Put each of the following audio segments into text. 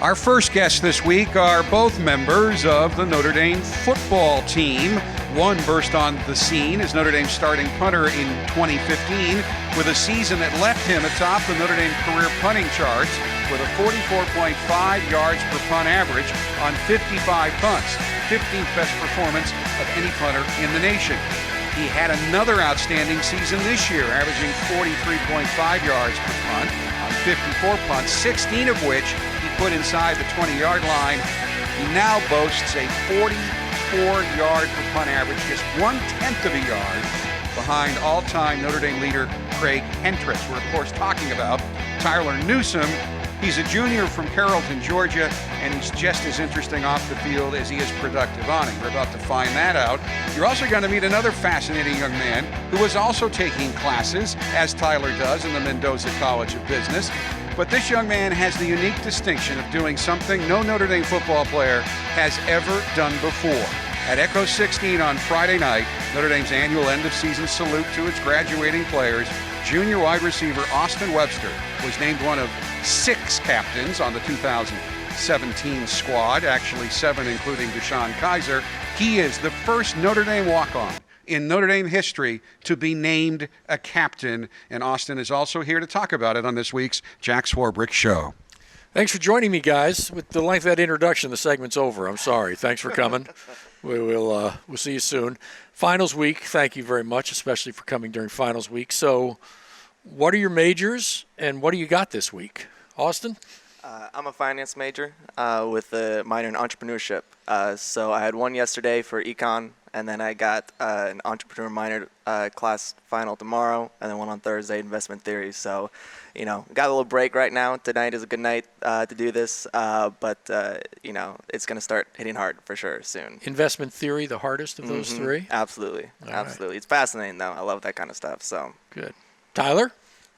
Our first guests this week are both members of the Notre Dame football team. One burst on the scene as Notre Dame's starting punter in 2015 with a season that left him atop the Notre Dame career punting charts with a 44.5 yards per punt average on 55 punts, 15th best performance of any punter in the nation. He had another outstanding season this year, averaging 43.5 yards per punt on 54 punts, 16 of which he put inside the 20-yard line. He now boasts a 44-yard per punt average, just 1/10 of a yard behind all-time Notre Dame leader Craig Hentress. We're, of course, talking about Tyler Newsome. He's a junior from Carrollton, Georgia, and he's just as interesting off the field as he is productive on it. We're about to find that out. You're also going to meet another fascinating young man who is also taking classes, as Tyler does, in the Mendoza College of Business. But this young man has the unique distinction of doing something no Notre Dame football player has ever done before. At Echo 16 on Friday night, Notre Dame's annual end-of-season salute to its graduating players, junior wide receiver Austin Webster was named one of 6 captains on the 2017 squad, actually 7 including Deshaun Kaiser. He is the first Notre Dame walk-on in Notre Dame history to be named a captain, and Austin is also here to talk about it on this week's Jack Swarbrick Show. Thanks for joining me, guys. With the length of that introduction, the segment's over. I'm sorry. Thanks for coming. We'll see you soon. Finals week, thank you very much, especially for coming during finals week. So what are your majors, and what do you got this week? Austin? I'm a finance major with a minor in entrepreneurship. So I had one yesterday for econ, and then I got an entrepreneur minor class final tomorrow, and then one on Thursday, investment theory. So, got a little break right now. Tonight is a good night to do this, but it's going to start hitting hard for sure soon. Investment theory, the hardest of those three? Absolutely. All Absolutely. right. It's fascinating, though. I love that kind of stuff. So Good. Tyler?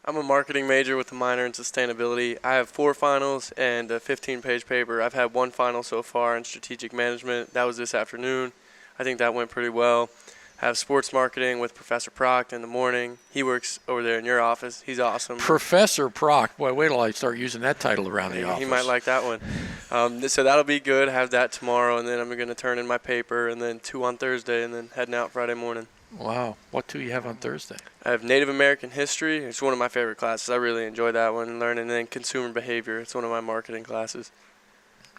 I'm a marketing major with a minor in sustainability. I have 4 finals and a 15-page paper. I've had 1 final so far in strategic management. That was this afternoon. I think that went pretty well. I have sports marketing with Professor Proct in the morning. He works over there in your office. He's awesome. Professor Proct. Boy, wait till I start using that title around the office. He might like that one. So that'll be good. Have that tomorrow, and then I'm going to turn in my paper, and then 2 on Thursday, and then heading out Friday morning. Wow. What do you have on Thursday? I have Native American history. It's one of my favorite classes. I really enjoy that one, learning. And then consumer behavior. It's one of my marketing classes.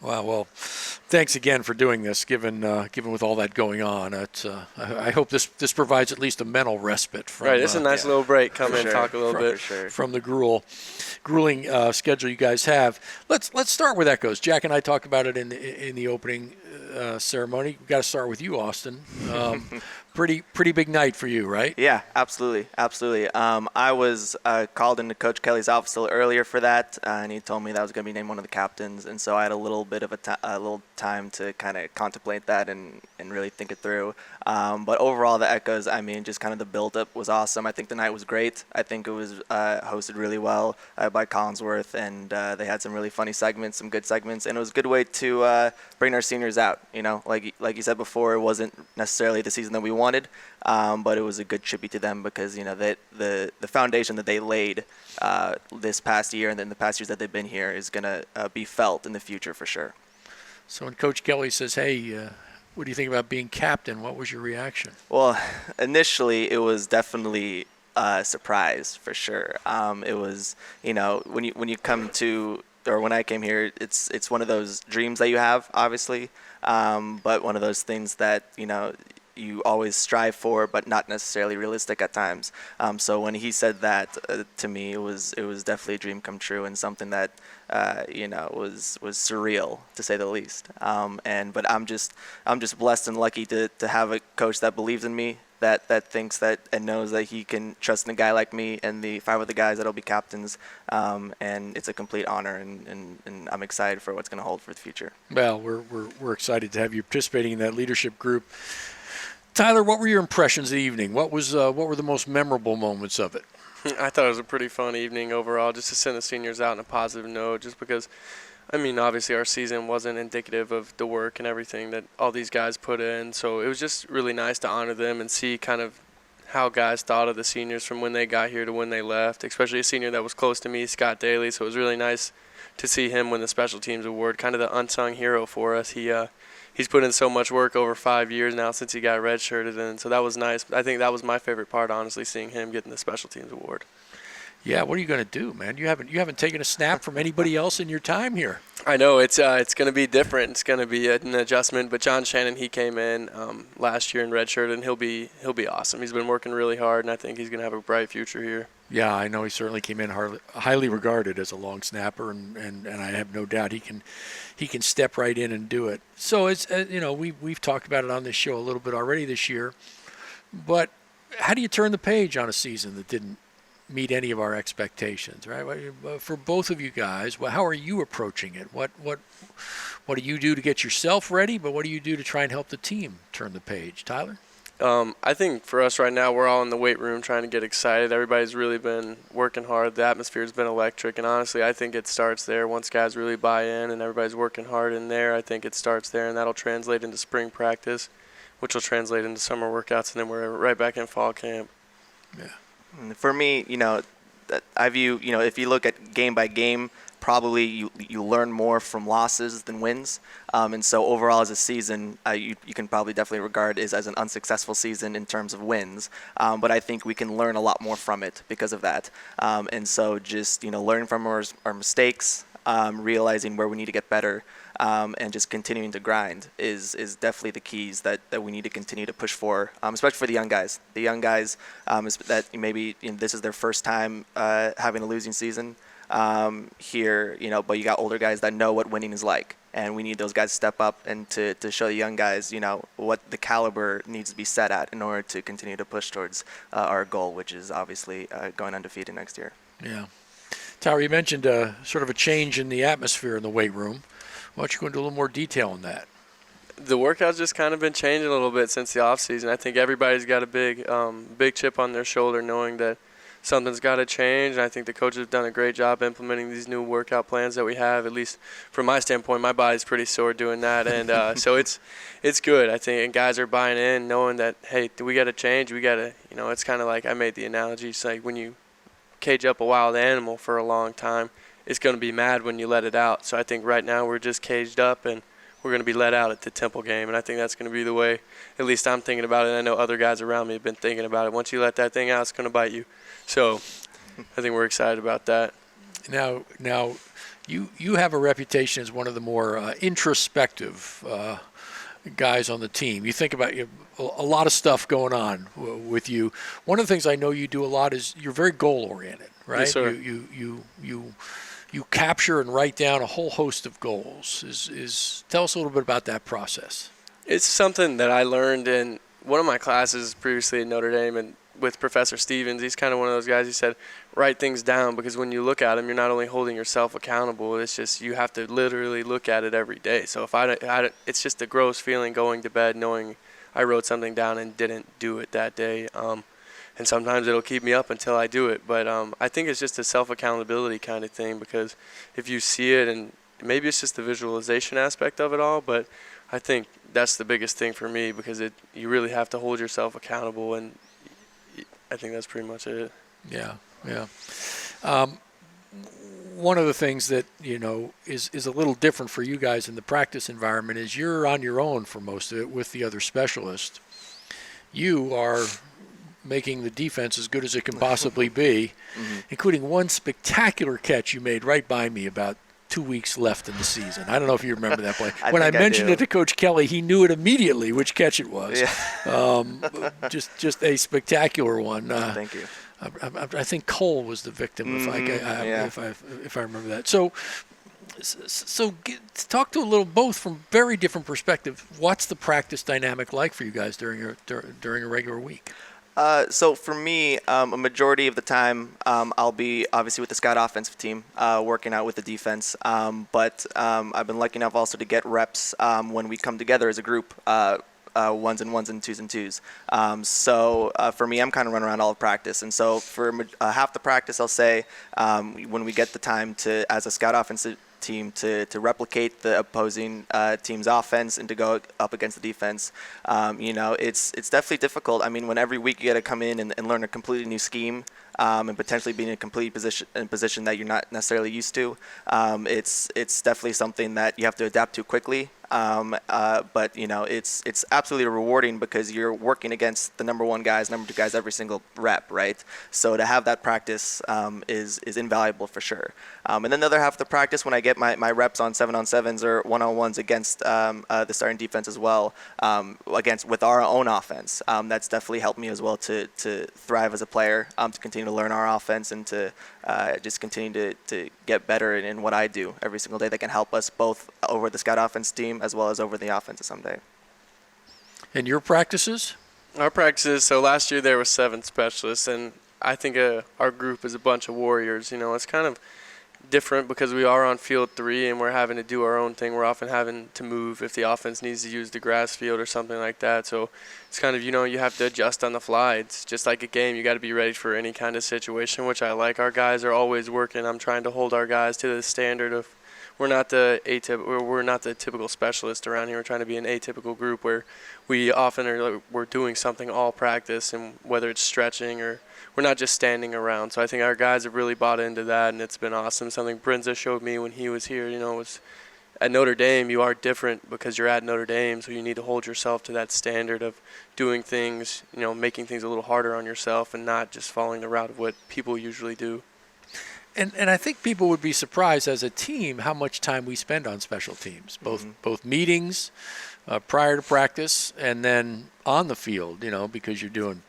Wow. Well, thanks again for doing this, given with all that going on. I hope this provides at least a mental respite from. Right. It's a nice little break. Come in, talk a little bit from the grueling schedule you guys have. Let's start with Echoes. Jack and I talked about it in the opening ceremony. We've got to start with you, Austin. Pretty big night for you, right? yeah, absolutely. I was called into Coach Kelly's office a little earlier for that, and he told me that I was going to be named one of the captains, and so I had a little bit of a little time to kind of contemplate that and really think it through. But overall, the Echoes, just kind of the build-up was awesome. I think the night was great. I think it was hosted really well by Collinsworth, and they had some really funny segments, some good segments, and it was a good way to bring our seniors out. Like you said before, it wasn't necessarily the season that we wanted, but it was a good tribute to them because the foundation that they laid this past year and then the past years that they've been here is going to be felt in the future for sure. So when Coach Kelly says, hey, what do you think about being captain? What was your reaction? Well, initially it was definitely a surprise for sure. It was, when you come to, or when I came here, it's one of those dreams that you have, obviously, but one of those things that, you always strive for, but not necessarily realistic at times. So when he said that to me, it was definitely a dream come true and something that was surreal to say the least. But I'm just blessed and lucky to have a coach that believes in me, that thinks that and knows that he can trust in a guy like me and the 5 other guys that'll be captains. And it's a complete honor, and I'm excited for what's going to hold for the future. Well, we're excited to have you participating in that leadership group. Tyler, what were your impressions of the evening? What were the most memorable moments of it? I thought it was a pretty fun evening overall, just to send the seniors out on a positive note, just because, obviously our season wasn't indicative of the work and everything that all these guys put in. So it was just really nice to honor them and see kind of how guys thought of the seniors from when they got here to when they left, especially a senior that was close to me, Scott Daly. So it was really nice to see him win the special teams award, kind of the unsung hero for us. He's put in so much work over 5 years now since he got redshirted, and so that was nice. I think that was my favorite part, honestly, seeing him getting the special teams award. Yeah, what are you going to do, man? You haven't taken a snap from anybody else in your time here. I know it's going to be different. It's going to be an adjustment. But John Shannon, he came in last year in redshirt, and he'll be awesome. He's been working really hard, and I think he's going to have a bright future here. Yeah, I know he certainly came in highly regarded as a long snapper, and I have no doubt he can step right in and do it. So it's we've talked about it on this show a little bit already this year, but how do you turn the page on a season that didn't meet any of our expectations, right? For both of you guys, how are you approaching it? What do you do to get yourself ready, but what do you do to try and help the team turn the page? Tyler? I think for us right now, we're all in the weight room trying to get excited. Everybody's really been working hard. The atmosphere's been electric, and honestly, I think it starts there. Once guys really buy in and everybody's working hard in there, I think it starts there, and that'll translate into spring practice, which will translate into summer workouts, and then we're right back in fall camp. Yeah. For me, I view, if you look at game by game, probably you learn more from losses than wins. And so overall as a season, you can probably definitely regard it as an unsuccessful season in terms of wins. But I think we can learn a lot more from it because of that. And so just, learning from our mistakes, realizing where we need to get better, and just continuing to grind is definitely the keys that we need to continue to push for, especially for the young guys. The young guys, is that maybe this is their first time having a losing season here, but you got older guys that know what winning is like. And we need those guys to step up and to show the young guys, what the caliber needs to be set at in order to continue to push towards our goal, which is obviously going undefeated next year. Yeah. Tyler, you mentioned sort of a change in the atmosphere in the weight room. Why don't you go into a little more detail on that? The workout's just kind of been changing a little bit since the off season. I think everybody's got a big chip on their shoulder, knowing that something's got to change. And I think the coaches have done a great job implementing these new workout plans that we have. At least from my standpoint, my body's pretty sore doing that, and so it's good. I think, and guys are buying in, knowing that hey, we got to change. We got to, it's kind of like I made the analogy. It's like when you cage up a wild animal for a long time, it's going to be mad when you let it out. So I think right now we're just caged up and we're going to be let out at the Temple game. And I think that's going to be the way, at least I'm thinking about it. And I know other guys around me have been thinking about it. Once you let that thing out, it's going to bite you. So I think we're excited about that. Now you have a reputation as one of the more introspective guys on the team. You think about a lot of stuff going on with you. One of the things I know you do a lot is you're very goal-oriented, right? Yes, sir. You capture and write down a whole host of goals. Tell us a little bit about that process. It's something that I learned in one of my classes previously at Notre Dame, and with Professor Stevens. He's kind of one of those guys. He said, write things down, because when you look at them, you're not only holding yourself accountable, it's just you have to literally look at it every day. So if it's just a gross feeling going to bed knowing I wrote something down and didn't do it that day. And sometimes it'll keep me up until I do it. But I think it's just a self-accountability kind of thing, because if you see it, and maybe it's just the visualization aspect of it all, but I think that's the biggest thing for me, because you really have to hold yourself accountable, and I think that's pretty much it. Yeah. One of the things that, is a little different for you guys in the practice environment is you're on your own for most of it with the other specialists. You are making the defense as good as it can possibly be, including one spectacular catch you made right by me about 2 weeks left in the season. I don't know if you remember that play. When I mentioned it to Coach Kelly, he knew it immediately which catch it was. Yeah. Just a spectacular one. Thank you. I think Cole was the victim, if I remember that. So talk to both from very different perspectives. What's the practice dynamic like for you guys during a regular week? So for me, a majority of the time, I'll be obviously with the scout offensive team, working out with the defense. But I've been lucky enough also to get reps when we come together as a group, ones and ones and twos and twos. So for me, I'm kind of running around all of practice. And so for half the practice, I'll say when we get the time to, as a scout offensive team, to replicate the opposing team's offense and to go up against the defense. It's definitely difficult. I mean, when every week you got to come in and learn a completely new scheme, and potentially being in a complete position that you're not necessarily used to. It's definitely something that you have to adapt to quickly. But it's absolutely rewarding because you're working against the number 1 guys, number 2 guys every single rep, right? So to have that practice is invaluable for sure. And then the other half of the practice, when I get my reps on 7-on-7s or 1-on-1s against the starting defense as well, with our own offense, that's definitely helped me as well to thrive as a player, to continue to learn our offense and to just continue to get better in what I do every single day that can help us both over the scout offense team as well as over the offense someday. And your practices? Our practices, so last year there were 7 specialists, and I think our group is a bunch of warriors. It's kind of different because we are on field 3 and we're having to do our own thing. We're often having to move if the offense needs to use the grass field or something like that. So it's kind of, you have to adjust on the fly. It's just like a game. You got to be ready for any kind of situation, which I like. Our guys are always working. I'm trying to hold our guys to the standard of we're not the typical specialist around here. We're trying to be an atypical group where we often we're doing something all practice, and whether it's stretching or we're not just standing around. So I think our guys have really bought into that, and it's been awesome. Something Brinza showed me when he was here, was at Notre Dame, you are different because you're at Notre Dame, so you need to hold yourself to that standard of doing things, making things a little harder on yourself and not just following the route of what people usually do. And I think people would be surprised as a team how much time we spend on special teams, both meetings prior to practice and then on the field, because you're doing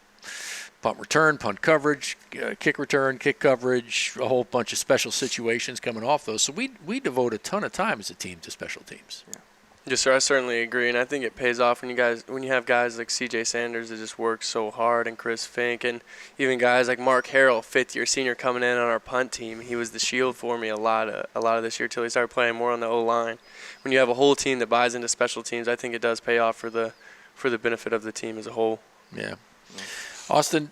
punt return, punt coverage, kick return, kick coverage, a whole bunch of special situations coming off those. So we devote a ton of time as a team to special teams. Yeah. Yes, sir. I certainly agree, and I think it pays off when you have guys like C.J. Sanders that just work so hard, and Chris Fink, and even guys like Mark Harrell, 5th-year senior, coming in on our punt team. He was the shield for me a lot of this year till he started playing more on the O-line. When you have a whole team that buys into special teams, I think it does pay off for the benefit of the team as a whole. Yeah. Austin,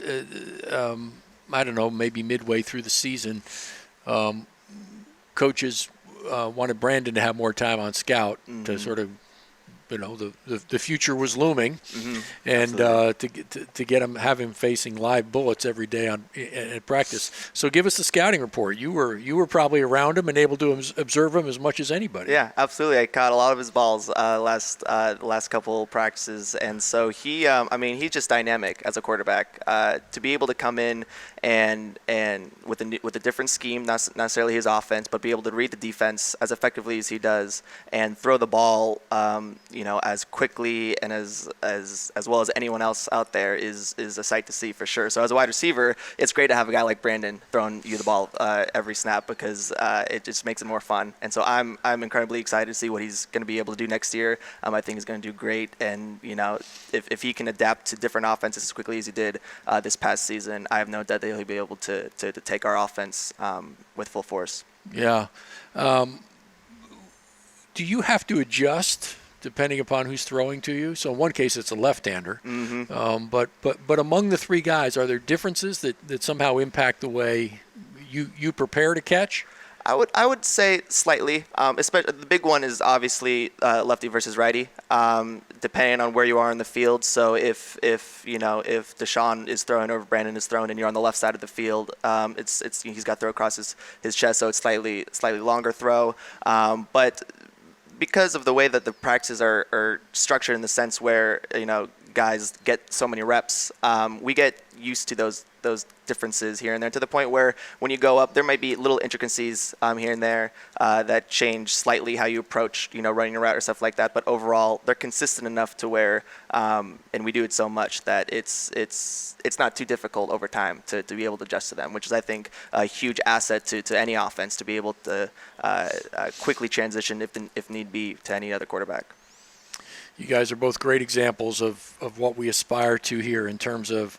I don't know, maybe midway through the season, coaches wanted Brandon to have more time on scout to sort of, the future was looming, and to get him, have him facing live bullets every day at practice. So give us the scouting report. You were probably around him and able to observe him as much as anybody. Yeah, absolutely. I caught a lot of his balls last couple practices, and so he's just dynamic as a quarterback. To be able to come in and with a different scheme, not necessarily his offense, but be able to read the defense as effectively as he does and throw the ball, as quickly and as well as anyone else out there is a sight to see for sure. So as a wide receiver, it's great to have a guy like Brandon throwing you the ball every snap because it just makes it more fun. And so I'm incredibly excited to see what he's going to be able to do next year. I think he's going to do great. And if he can adapt to different offenses as quickly as he did this past season, I have no doubt that he'll be able to take our offense with full force. Yeah. Do you have to adjust depending upon who's throwing to you? So in one case, it's a left-hander. But among the 3 guys, are there differences that somehow impact the way you prepare to catch? I would say slightly. Especially the big one is obviously lefty versus righty, depending on where you are in the field. So if Deshaun is throwing or Brandon is throwing and you're on the left side of the field, he's got to throw across his chest, so it's slightly longer throw. But because of the way that the practices are structured in the sense where guys get so many reps, we get used to those differences here and there to the point where when you go up, there might be little intricacies here and there that change slightly how you approach running a route or stuff like that. But overall, they're consistent enough to where and we do it so much that it's not too difficult over time to be able to adjust to them, which is I think a huge asset to any offense to be able to quickly transition if need be to any other quarterback. You guys are both great examples of what we aspire to here in terms of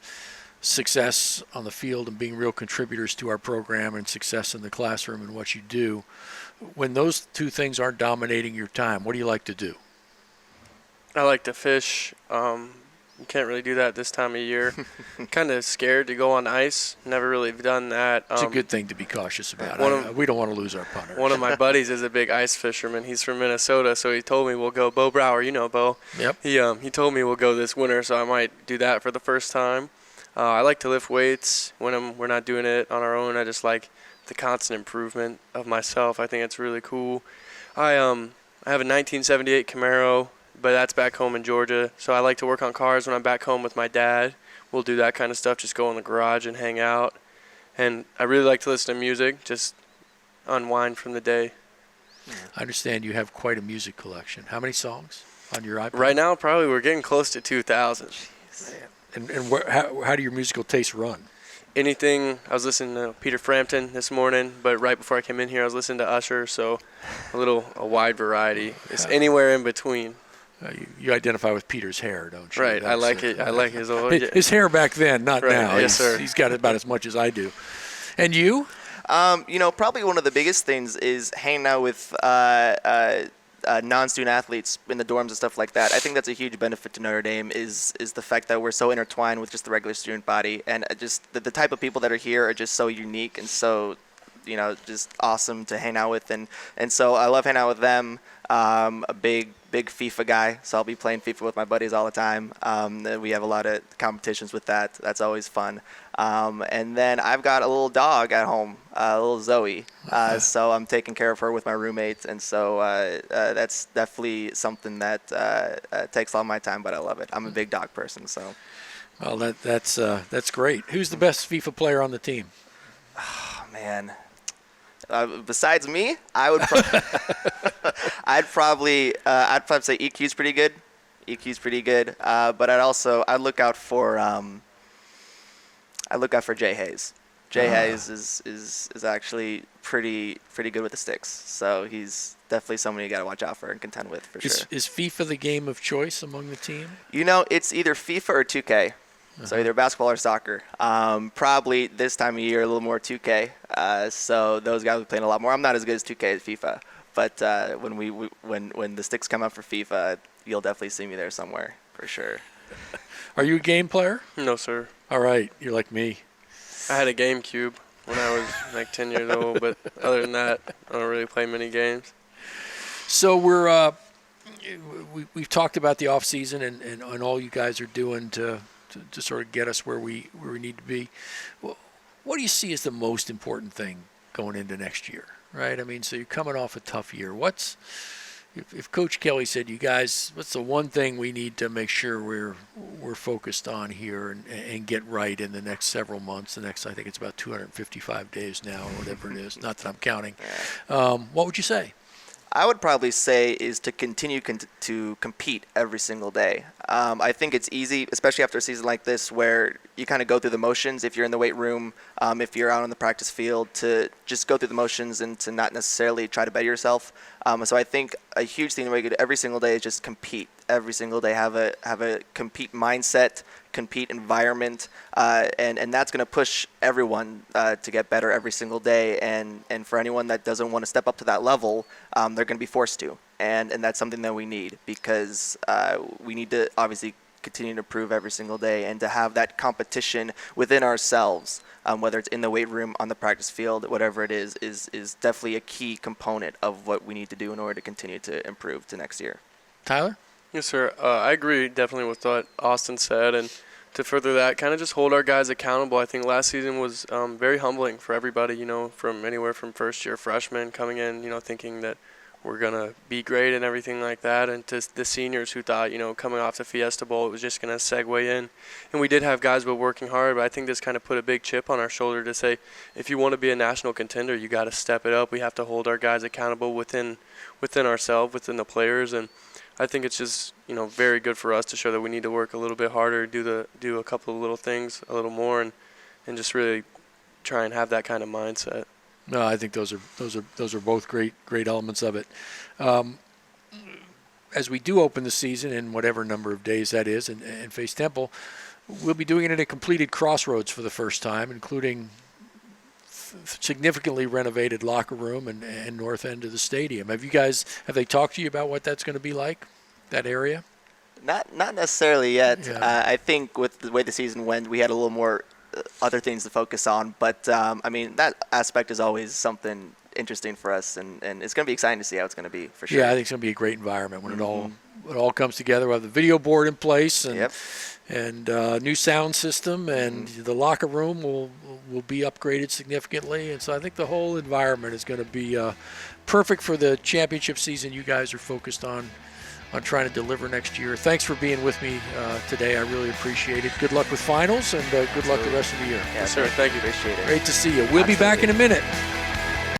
success on the field and being real contributors to our program and success in the classroom and what you do. When those 2 things aren't dominating your time, what do you like to do? I like to fish. You can't really do that this time of year. Kind of scared to go on ice. Never really done that. It's a good thing to be cautious about. We don't want to lose our punter. One of my buddies is a big ice fisherman. He's from Minnesota, so he told me we'll go. Bo Brower, Bo. Yep. He told me we'll go this winter, so I might do that for the first time. I like to lift weights when we're not doing it on our own. I just like the constant improvement of myself. I think it's really cool. I have a 1978 Camaro, but that's back home in Georgia. So I like to work on cars when I'm back home with my dad. We'll do that kind of stuff, just go in the garage and hang out. And I really like to listen to music, just unwind from the day. I understand you have quite a music collection. How many songs on your iPod? Right now, probably we're getting close to 2,000. And how do your musical tastes run? Anything. I was listening to Peter Frampton this morning, but right before I came in here, I was listening to Usher, so a wide variety. It's anywhere in between. You identify with Peter's hair, don't you? Right. I like it. I like his old. His hair back then, not Right, now. yes, sir. He's got about as much as I do. And you? Probably one of the biggest things is hanging out with non-student athletes in the dorms and stuff like that. I think that's a huge benefit to Notre Dame is the fact that we're so intertwined with just the regular student body, and just the type of people that are here are just so unique and so, just awesome to hang out with, and so I love hanging out with them. A big FIFA guy, so I'll be playing FIFA with my buddies all the time. We have a lot of competitions with that. That's always fun. And then I've got a little dog at home, a little Zoe. So I'm taking care of her with my roommates, and so that's definitely something that takes all my time, but I love it. I'm a big dog person, so. Well, that's great. Who's the best FIFA player on the team? Oh, man. Besides me, I would. I'd probably say EQ's pretty good. But I'd look out for Jay Hayes. Jay Hayes is actually pretty good with the sticks. So he's definitely someone you got to watch out for and contend with for sure. Is FIFA the game of choice among the team? It's either FIFA or 2K. So either basketball or soccer. Probably this time of year a little more 2K. So those guys will be playing a lot more. I'm not as good as 2K as FIFA, but when the sticks come out for FIFA, you'll definitely see me there somewhere for sure. Are you a game player? No, sir. All right, you're like me. I had a GameCube when I was like 10 years old, but other than that, I don't really play many games. So we've talked about the off season and all you guys are doing to sort of get us where we need to be. Well, what do you see as the most important thing going into next year, right? I mean, so you're coming off a tough year. If Coach Kelly said, you guys, what's the one thing we need to make sure we're focused on here and get right in the next several months, I think it's about 255 days now or whatever it is, not that I'm counting. What would you say? I would probably say is to continue to compete every single day. I think it's easy, especially after a season like this where you kind of go through the motions if you're in the weight room, if you're out on the practice field, to just go through the motions and to not necessarily try to better yourself. So I think a huge thing that we do every single day is just compete. Every single day have a compete mindset, compete environment, and that's going to push everyone to get better every single day. And for anyone that doesn't want to step up to that level, they're going to be forced to. And that's something that we need because we need to obviously continue to improve every single day and to have that competition within ourselves, whether it's in the weight room, on the practice field, whatever it is definitely a key component of what we need to do in order to continue to improve to next year. Tyler? Yes, sir. I agree definitely with what Austin said. And to further that, kind of just hold our guys accountable. I think last season was very humbling for everybody, from anywhere from first-year freshmen coming in, thinking that we're going to be great and everything like that. And to the seniors who thought, coming off the Fiesta Bowl, it was just going to segue in. And we did have guys but working hard, but I think this kind of put a big chip on our shoulder to say, if you want to be a national contender, you got to step it up. We have to hold our guys accountable within ourselves, within the players. And I think it's just, very good for us to show that we need to work a little bit harder, do a couple of little things a little more, and just really try and have that kind of mindset. No, I think those are both great elements of it. As we do open the season in whatever number of days that is and face Temple, we'll be doing it in a completed Crossroads for the first time, including significantly renovated locker room and north end of the stadium. Have they talked to you about what that's going to be like, that area? Not necessarily yet. Yeah. I think with the way the season went, we had a little more other things to focus on. But, that aspect is always something interesting for us, and it's going to be exciting to see how it's going to be for sure. Yeah, I think it's going to be a great environment when it all it all comes together. We'll have the video board in place and Yep. new sound system, and the locker room will be upgraded significantly. And so I think the whole environment is going to be perfect for the championship season you guys are focused on trying to deliver next year. Thanks for being with me today. I really appreciate it. Good luck with finals, and good luck the rest of the year. Yeah, Yes, sir. Thank you. Appreciate it. Great to see you. We'll be back in a minute.